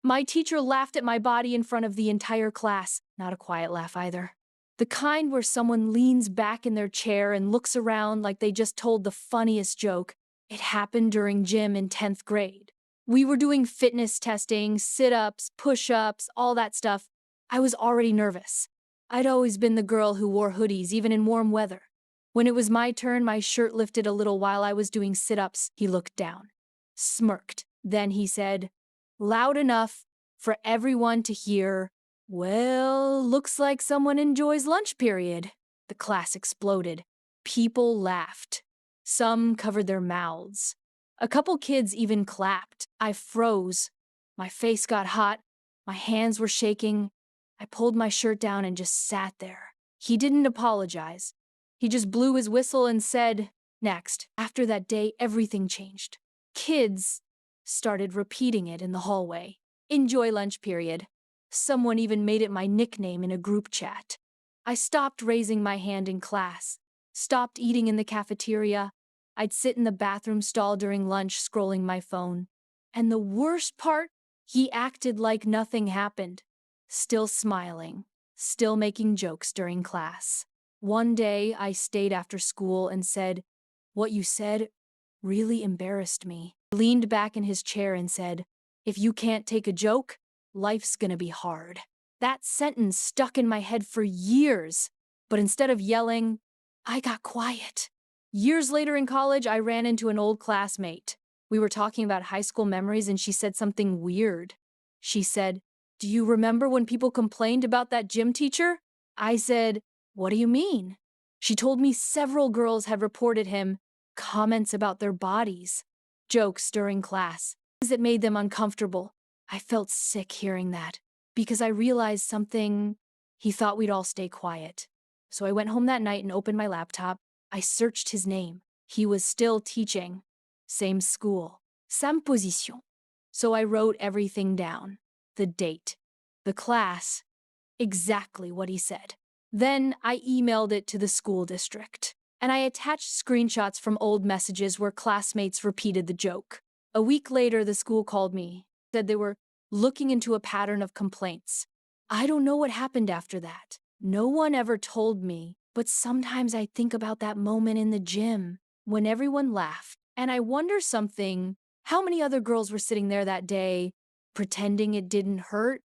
My teacher laughed at my body in front of the entire class. Not a quiet laugh either. The kind where someone leans back in their chair and looks around like they just told the funniest joke. It happened during gym in 10th grade. We were doing fitness testing, sit-ups, push-ups, all that stuff. I was already nervous. I'd always been the girl who wore hoodies even in warm weather. When it was my turn, my shirt lifted a little while I was doing sit-ups. He looked down, smirked. Then he said, loud enough for everyone to hear, well, looks like someone enjoys lunch period. The class exploded. People laughed. Some covered their mouths. A couple kids even clapped. I froze. My face got hot. My hands were shaking. I pulled my shirt down and just sat there. He didn't apologize. He just blew his whistle and said, next. After that day, everything changed. Kids started repeating it in the hallway. Enjoy lunch period. Someone even made it my nickname in a group chat. I stopped raising my hand in class, stopped eating in the cafeteria. I'd sit in the bathroom stall during lunch scrolling my phone. And the worst part, he acted like nothing happened. Still smiling, still making jokes during class. One day, I stayed after school and said, what you said really embarrassed me. He leaned back in his chair and said, if you can't take a joke, life's gonna be hard. That sentence stuck in my head for years, but instead of yelling, I got quiet. Years later in college, I ran into an old classmate. We were talking about high school memories and she said something weird. She said, do you remember when people complained about that gym teacher? I said, what do you mean? She told me several girls had reported him comments about their bodies, jokes during class, things that made them uncomfortable. I felt sick hearing that because I realized something. He thought we'd all stay quiet. So I went home that night and opened my laptop. I searched his name. He was still teaching. Same school. Sam position. So I wrote everything down. The date. The class. Exactly what he said. Then I emailed it to the school district. And I attached screenshots from old messages where classmates repeated the joke. A week later, the school called me, said they were looking into a pattern of complaints. I don't know what happened after that. No one ever told me, but sometimes I think about that moment in the gym when everyone laughed. And I wonder something, how many other girls were sitting there that day pretending it didn't hurt?